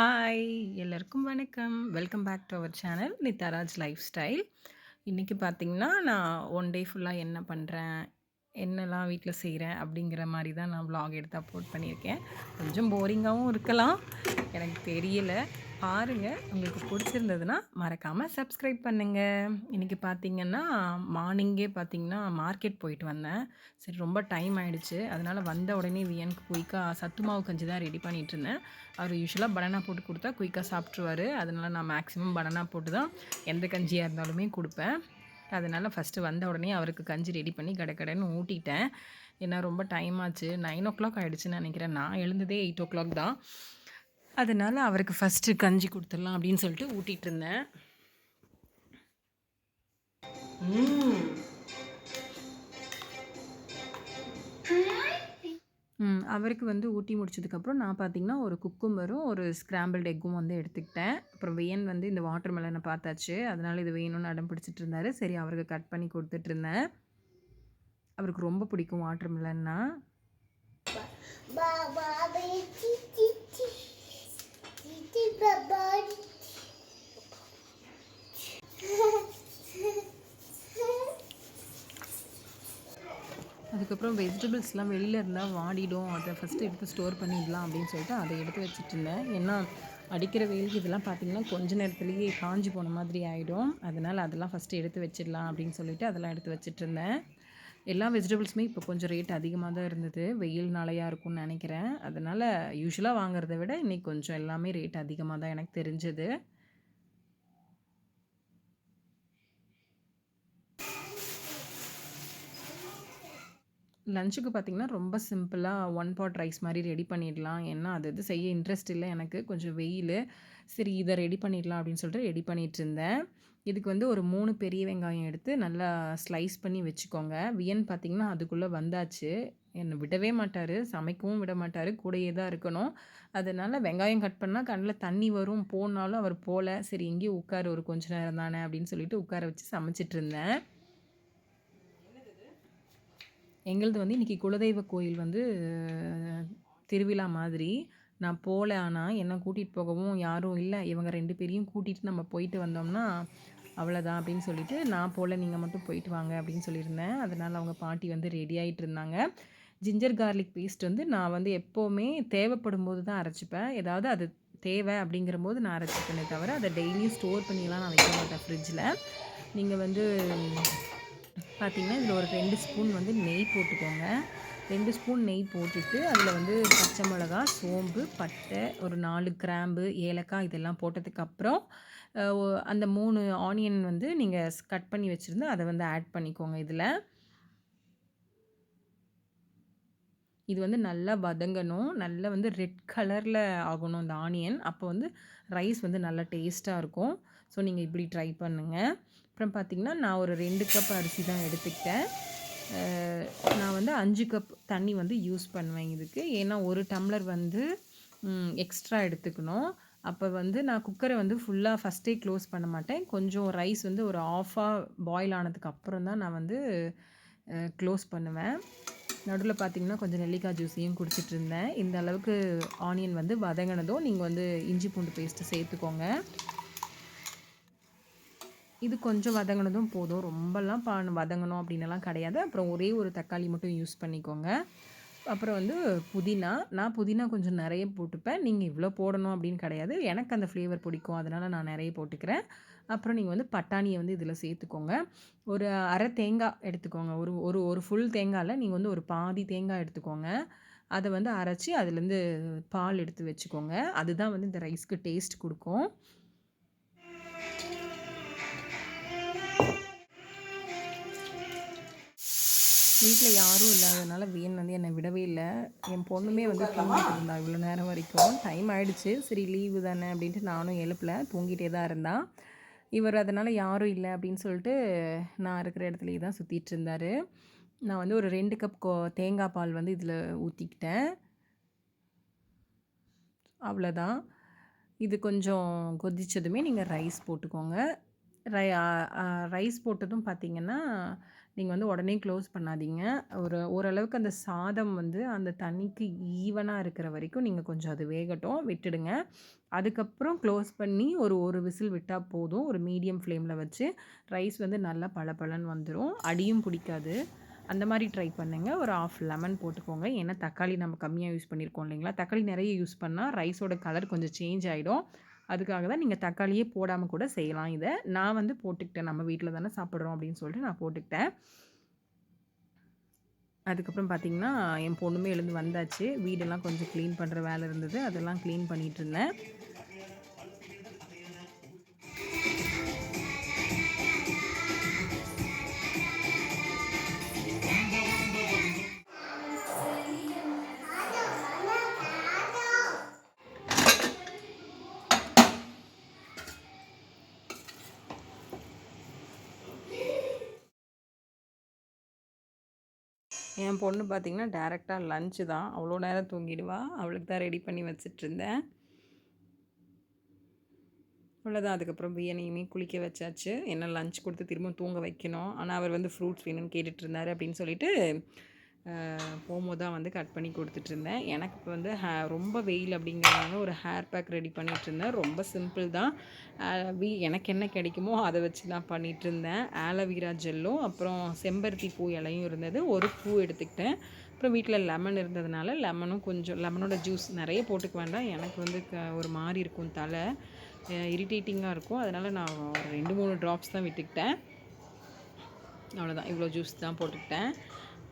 Hi! எல்லாருக்கும் வணக்கம். Welcome back to our channel Nitharaj lifestyle. இன்றைக்கி பார்த்தீங்கன்னா, நான் ஒன் டே ஃபுல்லா என்ன பண்ணுறேன், என்னலாம் வீட்ல செய்றேன் அப்படிங்கிற மாரி தான் நான் விளாக் எடுத்து அப்லோட் பண்ணியிருக்கேன். கொஞ்சம் போரிங்காவும் இருக்கலாம். எனக்கு தெரியல. பாருங்க. உங்களுக்கு பிடிச்சிருந்ததுன்னா மறக்காம சப்ஸ்கிரைப் பண்ணுங்க. இன்றைக்கி பார்த்தீங்கன்னா, மார்னிங்கே பார்த்தீங்கன்னா, மார்க்கெட் போயிட்டு வந்தேன். சரி ரொம்ப டைம் ஆயிடுச்சு. அதனால வந்த உடனே வியனுக்கு குயிக்கா சத்து மாவு கஞ்சி தான் ரெடி பண்ணிட்டுருந்தேன். அவர் யூசுவலா பனானா போட்டு குடுத்தா குயிக்கா சாப்பிட்டுருவாரு. அதனால நான் மேக்ஸிமம் பனானா போட்டு தான் எந்த கஞ்சியா இருந்தாலுமே குடுப்பேன். அதனால ஃபஸ்ட்டு வந்த உடனே அவருக்கு கஞ்சி ரெடி பண்ணி கடகடன்னு ஊட்டிட்டேன். ஏன்னா ரொம்ப டைம் ஆச்சு. 9:00 ஆயிடுச்சுன்னு நெனைக்கிறேன். நான் எழுந்ததே 8:00 தான். அதனால அவருக்கு ஃபஸ்ட்டு கஞ்சி குடுத்துடலாம் அப்படின்னு சொல்லிட்டு ஊட்டிட்டுருந்தேன். ம். அவருக்கு வந்து ஊட்டி முடிச்சதுக்கப்புறம் நான் பார்த்தீங்கன்னா, ஒரு குக்கும்பரும், ஒரு ஸ்க்ராம்பிள்டு எக்கும் வந்து எடுத்துக்கிட்டேன். அப்புறம் வியன் வந்து இந்த வாட்டர் மெலன பார்த்தாச்சு. அதனால இது வேணும்னு அடம் பிடிச்சிட்டு இருந்தாரு. சரி அவருக்கு கட் பண்ணி குடுத்துட்டுருந்தேன். அவருக்கு ரொம்ப பிடிக்கும் வாட்டர் மெலன்னா. அதுக்கப்புறம் வெஜிடபிள்ஸ்லாம் வெளில இருந்தா வாடிடும். அத ஃபஸ்ட்டு எடுத்து ஸ்டோர் பண்ணிடலாம் அப்படின்னு சொல்லிட்டு அத எடுத்து வச்சுட்டுருந்தேன். ஏன்னா, அடிக்கிற வெயிலுக்கு இதெல்லாம் பார்த்தீங்கன்னா, கொஞ்ச நேரத்திலேயே காஞ்சு போன மாதிரி ஆயிடும். அதனால அதெல்லாம் ஃபஸ்ட்டு எடுத்து வச்சிடலாம் அப்படின்னு சொல்லிட்டு அதெல்லாம் எடுத்து வச்சுட்டுருந்தேன். எல்லா வெஜிடபிள்ஸுமே இப்போ கொஞ்சம் ரேட் அதிகமா தான் இருந்தது. வெயில்னாலயா இருக்கும்னு நெனைக்கிறேன். அதனால யூசுவலா வாங்குறத விட இன்னைக்கு கொஞ்சம் எல்லாமே ரேட் அதிகமா தான் எனக்கு தெரிஞ்சது. லஞ்சுக்கு பார்த்தீங்கன்னா, ரொம்ப சிம்பிளா ஒன் பாட் ரைஸ் மாரி ரெடி பண்ணிடலாம். ஏன்னா, அது இது செய்ய இன்ட்ரெஸ்ட் இல்ல எனக்கு. கொஞ்சம் வெயிலு. சரி இத ரெடி பண்ணிடலாம் அப்படின்னு சொல்லிட்டு ரெடி பண்ணிட்டுருந்தேன். இதுக்கு வந்து ஒரு 3 பெரிய வெங்காயம் எடுத்து நல்லா ஸ்லைஸ் பண்ணி வச்சுக்கோங்க. வியன் பார்த்தீங்கன்னா, அதுக்குள்ள வந்தாச்சு. என்ன விடவே மாட்டாரு. சமைக்கவும் விட மாட்டாரு. கூடயே தான் இருக்கணும். அதனால வெங்காயம் கட் பண்ணா கண்ல தண்ணி வரும். போனாலும் அவர் போல. சரி இங்கேயே உட்காரு ஒரு கொஞ்ச நேரம் தானே அப்படின்னு சொல்லிட்டு உட்கார வச்சு சமைச்சிட்டுருந்தேன். எங்களுது வந்து இன்னைக்கு குலதெய்வ கோயில் வந்து திருவிழா மாதிரி. நான் போல ஆனா, என்ன கூட்டிட்டு போகவும் யாரும் இல்ல. இவங்க 2 பேரையும் கூட்டிட்டு நம்ம போயிட்டு வந்தோம்னா, அவ்வளோதான் அப்படின்னு சொல்லிட்டு, நான் போல நீங்க மட்டும் போயிட்டு வாங்க அப்படின்னு சொல்லியிருந்தேன். அதனால அவங்க பாட்டி வந்து ரெடி ஆயிட்டு இருந்தாங்க. ஜிஞ்சர் கார்லிக் பேஸ்ட் வந்து நான் வந்து எப்பவுமே தேவைப்படும்போது தான் அரைச்சுப்பேன். ஏதாவது அது தேவை அப்படிங்கிறபோது நான் அரைச்சுப்பேனே தவிர, அத டெய்லியும் ஸ்டோர் பண்ணிலாம் நான் வைக்க மாட்டேன் ஃப்ரிட்ஜில. நீங்க வந்து பார்த்தீங்கன்னா, இதில ஒரு 2 ஸ்பூன் வந்து நெய் போட்டுக்கோங்க. 2 ஸ்பூன் நெய் போட்டுட்டு, அதில வந்து பச்சை மிளகா, சோம்பு, பட்டை, ஒரு 4 கிராம்பு, ஏலக்காய் இதெல்லாம் போட்டதுக்கப்புறம், அந்த 3 ஆனியன் வந்து நீங்க கட் பண்ணி வச்சிருந்து அத வந்து ஆட் பண்ணிக்கோங்க இதில. இது வந்து நல்லா வதங்கணும். நல்லா வந்து ரெட் கலர்ல ஆகணும் இந்த ஆனியன். அப்போ வந்து ரைஸ் வந்து நல்லா டேஸ்ட்டா இருக்கும். ஸோ நீங்க இப்படி ட்ரை பண்ணுங்க. அப்புறம் பார்த்தீங்கன்னா, நான் ஒரு 2 கப் அரிசி தான் எடுத்துக்கிட்டேன். அ நான் வந்து 5 கப் தண்ணி வந்து யூஸ் பண்ணுவேன் இதுக்கு. ஏன்னா, 1 டம்ளர் வந்து எக்ஸ்ட்ரா எடுத்துக்கணும். அப்ப வந்து நான் குக்கர வந்து ஃபுல்லா ஃபர்ஸ்ட்டே க்ளோஸ் பண்ண மாட்டேன். கொஞ்சம் ரைஸ் வந்து ஒரு ஹாஃபா பாயில் ஆனதுக்கு அப்புறம் தான் நான் வந்து க்ளோஸ் பண்ணுவேன். நடுவுல பார்த்தீங்கன்னா, கொஞ்சம் நெல்லிக்காய் ஜூஸையும் குடிச்சிட்டுருந்தேன். இந்த அளவுக்கு ஆனியன் வந்து வதங்கினதும், நீங்க வந்து இஞ்சி பூண்டு பேஸ்ட்டு சேர்த்துக்கோங்க. இது கொஞ்சம் வதங்கினதும் போதும். ரொம்பலாம் வதங்கணும் அப்படின்னுலாம் கிடையாது. அப்புறம் ஒரே ஒரு தக்காளி மட்டும் யூஸ் பண்ணிக்கோங்க. அப்புறம் வந்து புதினா. நான் புதினா கொஞ்சம் நெறைய போட்டுப்பேன். நீங்க இவ்வளோ போடணும் அப்படின்னு கிடையாது. எனக்கு அந்த ஃப்ளேவர் பிடிக்கும். அதனால நான் நெறைய போட்டுக்கிறேன். அப்புறம் நீங்க வந்து பட்டாணிய வந்து இதில சேர்த்துக்கோங்க. ஒரு 1/2 தேங்காய் எடுத்துக்கோங்க. ஒரு ஒரு ஒரு ஃபுல் தேங்காய்ல நீங்க வந்து ஒரு பாதி தேங்காய் எடுத்துக்கோங்க. அத வந்து அரைச்சு அதுலேருந்து பால் எடுத்து வச்சுக்கோங்க. அதுதான் வந்து இந்த ரைஸ்க்கு டேஸ்ட் குடுக்கும். வீட்ல யாரும் இல்லாததுனால வியன் வந்து என்ன விடவே இல்ல. என் பொண்ணுமே வந்து தூங்கிட்டு இருந்தா இவ்வளோ நேரம் வரைக்கும். டைம் ஆயிடுச்சு. சரி லீவு தானே அப்படின்ட்டு நானும் எழுப்பல. தூங்கிட்டே தான் இருந்தா. இவர் அதனால யாரும் இல்ல அப்படின்னு சொல்லிட்டு, நான் இருக்கிற இடத்துலயே தான் சுத்திட்டு இருந்தாரு. நான் வந்து ஒரு 2 கப் தேங்காய் பால் வந்து இதில ஊத்திக்கிட்டேன். அவ்வளோதான். இது கொஞ்சம் கொதிச்சதுமே நீங்க ரைஸ் போட்டுக்கோங்க. ரை அ அ ரைஸ் போட்டதும் பார்த்தீங்கன்னா, நீங்கள் வந்து உடனே க்ளோஸ் பண்ணாதீங்க. ஓரளவுக்கு அந்த சாதம் வந்து அந்த தண்ணிக்கு ஈவனாக இருக்கிற வரைக்கும் நீங்கள் கொஞ்சம் அது வேகட்டும் விட்டுடுங்க. அதுக்கப்புறம் க்ளோஸ் பண்ணி ஒரு விசில் விட்டால் போதும். ஒரு மீடியம் ஃப்ளேமில் வச்சு ரைஸ் வந்து நல்லா பளபளன்னு வந்துடும். அடியும் பிடிக்காது. அந்த மாதிரி ட்ரை பண்ணுங்க. ஒரு 1/2 லெமன் போட்டுக்கோங்க. ஏன்னா தக்காளி நம்ம கம்மியாக யூஸ் பண்ணியிருக்கோம் இல்லைங்களா? தக்காளி நிறைய யூஸ் பண்ணால் ரைஸோட கலர் கொஞ்சம் சேஞ்ச் ஆகிடும். அதுக்காக தான் நீங்கள் தக்காளியே போடாமல் கூட செய்யலாம் இதை. நான் வந்து போட்டுக்கிட்டேன். நம்ம வீட்டில் தானே சாப்பிட்றோம் அப்படின்னு சொல்லிட்டு நான் போட்டுக்கிட்டேன். அதுக்கப்புறம் பார்த்திங்கன்னா என் பொண்ணுமே எழுந்து வந்தாச்சு. வீடெல்லாம் கொஞ்சம் க்ளீன் பண்ணுற வேலை இருந்தது. அதெல்லாம் க்ளீன் பண்ணிகிட்டு இருந்தேன். என் பொண்ணு பார்த்திங்கன்னா டேரெக்டாக லஞ்சு தான். அவ்வளோ நேரம் தூங்கிடுவா. அவளுக்கு தான் ரெடி பண்ணி வச்சிட்ருந்தேன். அவ்வளோதான். அதுக்கப்புறம் பிரியாணியுமே குளிக்க வச்சாச்சு. என்ன லஞ்ச் கொடுத்து திரும்ப தூங்க வைக்கணும். ஆனால் அவர் வந்து ஃப்ரூட்ஸ் வேணும்னு கேட்டுட்டு இருந்தார் அப்படின்னு சொல்லிட்டு போமோ தான் வந்து கட் பண்ணி கொடுத்துட்ருந்தேன். எனக்கு இப்போ வந்து ரொம்ப வெயில் அப்படிங்கிறதுனால ஒரு ஹேர் பேக் ரெடி பண்ணிகிட்ருந்தேன். ரொம்ப சிம்பிள் தான். எனக்கு என்ன கிடைக்குமோ அதை வச்சு நான் பண்ணிகிட்ருந்தேன். ஆலோவேரா ஜெல்லும் அப்புறம் செம்பருத்தி பூ இலையும் இருந்தது. ஒரு பூ எடுத்துக்கிட்டேன். அப்புறம் வீட்டில் லெமன் இருந்ததுனால லெமனும் கொஞ்சம் லெமனோட ஜூஸ் நிறைய போட்டுக்க வேண்டாம். எனக்கு வந்து ஒரு மாதிரி இருக்கும் தலை இரிட்டேட்டிங்காக இருக்கும். அதனால் நான் ஒரு 2-3 ட்ராப்ஸ் தான் விட்டுக்கிட்டேன். அவ்வளோதான். இவ்வளோ ஜூஸ் தான் போட்டுக்கிட்டேன்.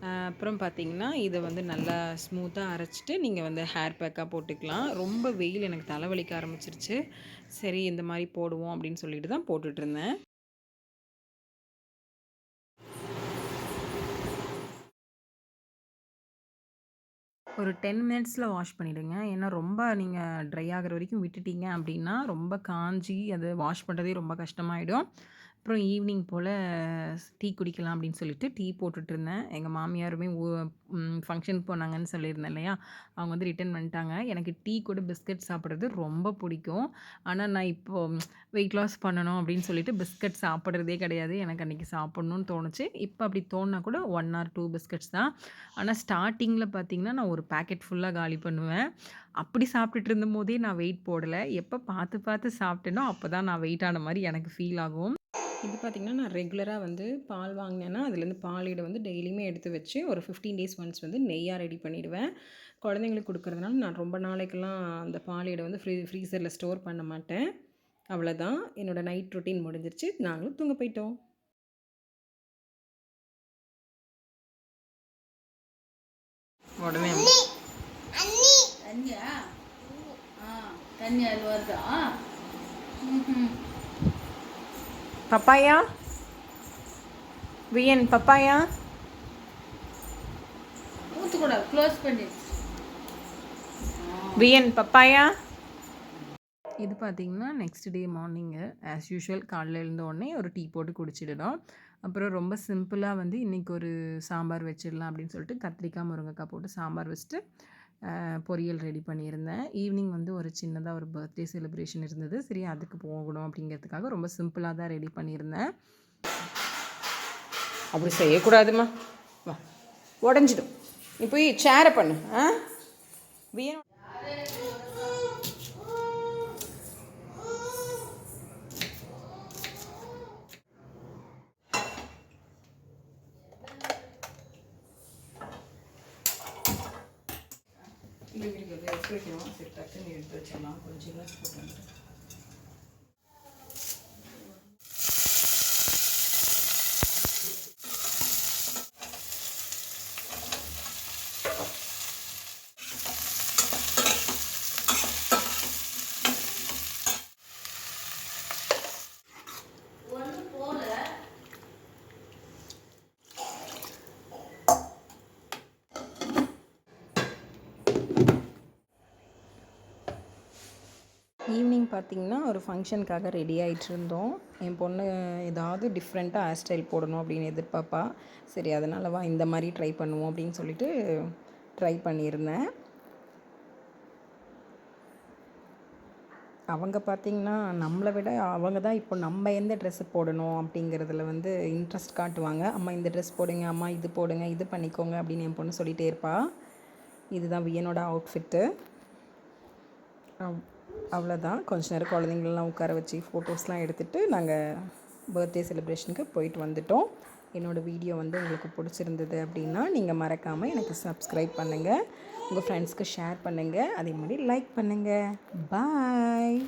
அப்புறம் பார்த்திங்கன்னா இதை வந்து நல்லா ஸ்மூத்தாக அரைச்சிட்டு நீங்கள் வந்து ஹேர் பேக்காக போட்டுக்கலாம். ரொம்ப வெயில் எனக்கு தலைவலிக்க ஆரம்பிச்சிருச்சு. சரி இந்த மாதிரி போடுவோம் அப்படின்னு சொல்லிட்டு தான் போட்டுட்ருந்தேன். ஒரு 10 மினிட்ஸில் வாஷ் பண்ணிவிடுங்க. ஏன்னா ரொம்ப நீங்கள் ட்ரை ஆகிற வரைக்கும் விட்டுட்டீங்க அப்படின்னா ரொம்ப காஞ்சி அது வாஷ் பண்ணுறதே ரொம்ப கஷ்டமாயிடும். அப்புறம் ஈவினிங் போல் டீ குடிக்கலாம் அப்படின்னு சொல்லிட்டு டீ போட்டுட்ருந்தேன். எங்கள் மாமியாருமே ஃபங்க்ஷன் போனாங்கன்னு சொல்லியிருந்தேன் இல்லையா? அவங்க வந்து ரிட்டர்ன் வந்துட்டாங்க. எனக்கு டீ கூட பிஸ்கட் சாப்பிட்றது ரொம்ப பிடிக்கும். ஆனால் நான் இப்போது வெயிட் லாஸ் பண்ணணும் அப்படின்னு சொல்லிட்டு பிஸ்கட் சாப்பிட்றதே கிடையாது. எனக்கு அன்றைக்கி சாப்பிட்ணுன்னு தோணுச்சு. இப்போ அப்படி தோணுனா கூட 1 ஆர் 2 பிஸ்கட்ஸ் தான். ஆனால் ஸ்டார்ட்டிங்கில் பார்த்திங்கன்னா நான் ஒரு பேக்கெட் ஃபுல்லாக காலி பண்ணுவேன். அப்படி சாப்பிட்டுட்டு இருந்தபோதே நான் வெயிட் போடலை. எப்போ பார்த்து பார்த்து சாப்பிட்டேனோ அப்போ தான் நான் வெயிட் ஆன மாதிரி எனக்கு ஃபீல் ஆகும். இது பார்த்திங்கன்னா நான் ரெகுலராக வந்து பால் வாங்கினேன்னா அதுலேருந்து பாலீடை வந்து டெய்லியுமே எடுத்து வச்சு ஒரு 15 டேஸ் ஒன்ஸ் வந்து நெய்யாக ரெடி பண்ணிவிடுவேன். குழந்தைங்களுக்கு கொடுக்குறதுனால நான் ரொம்ப நாளைக்கெல்லாம் அந்த பாலீடை வந்து ஃப்ரீசரில் ஸ்டோர் பண்ண மாட்டேன். அவ்வளோதான். என்னோடய நைட் ரொட்டீன் முடிஞ்சிருச்சு. நாங்களும் தூங்க போயிட்டோம். உடனே பப்பாயா வியன் பப்பாயா ஊற்றக்கூடாது. க்ளோஸ் பண்ணி வியன் பப்பாயா. இது பார்த்திங்கன்னா next day morning as usual காலையில் எழுந்த உடனே ஒரு டீ போட்டு குடிச்சிடணும். அப்புறம் ரொம்ப சிம்பிளாக வந்து இன்றைக்கி ஒரு சாம்பார் வச்சிடலாம் அப்படின்னு சொல்லிட்டு கத்திரிக்காய் முருங்கைக்காய் போட்டு சாம்பார் வச்சுட்டு பொரியல் ரெடி பண்ணியிருந்தேன். ஈவினிங் வந்து ஒரு சின்னதாக ஒரு பர்த்டே செலிப்ரேஷன் இருந்தது. சரி அதுக்கு போகணும் அப்படிங்கிறதுக்காக ரொம்ப சிம்பிளாக தான் ரெடி பண்ணியிருந்தேன். அப்படி செய்யக்கூடாதுமா, வா உடஞ்சிடும். நீ போய் சேரை பண்ணு. வேணும் எடுத்து வைக்கணும். சரி டக்குன்னு எடுத்து வச்சிடலாம். கொஞ்சம் போட்டு ஈவினிங் பார்த்திங்கன்னா ஒரு ஃபங்க்ஷனுக்காக ரெடி ஆகிட்டு இருந்தோம். என் பொண்ணு ஏதாவது டிஃப்ரெண்ட்டாக ஹேர் ஸ்டைல் போடணும் அப்படின்னு எதிர்பார்ப்பா. சரி அதனால் வா இந்த மாதிரி ட்ரை பண்ணுவோம் அப்படின்னு சொல்லிட்டு ட்ரை பண்ணியிருந்தேன். அவங்க பார்த்திங்கன்னா, நம்மள விட அவங்க தான் இப்போ நம்ம எந்த ட்ரெஸ்ஸு போடணும் அப்படிங்கிறதுல வந்து இன்ட்ரெஸ்ட் காட்டுவாங்க. "அம்மா இந்த ட்ரெஸ் போடுங்க, அம்மா இது போடுங்க, இது பண்ணிக்கோங்க" அப்படின்னு என் பொண்ணு சொல்லிகிட்டே இருப்பா. இதுதான் வியனோட அவுட்ஃபிட்டு. அவ்வளோதான். கொஞ்ச நேரம் குழந்தைங்களெலாம் உட்கார வச்சு ஃபோட்டோஸ்லாம் எடுத்துகிட்டு நாங்கள் பர்த்டே செலிப்ரேஷனுக்கு போயிட்டு வந்துட்டோம். என்னோடய வீடியோ வந்து உங்களுக்கு பிடிச்சிருந்தது அப்படின்னா நீங்கள் மறக்காமல் எனக்கு சப்ஸ்கிரைப் பண்ணுங்கள், உங்கள் ஃப்ரெண்ட்ஸ்க்கு ஷேர் பண்ணுங்கள், அதே மாதிரி லைக் பண்ணுங்கள். பாய்.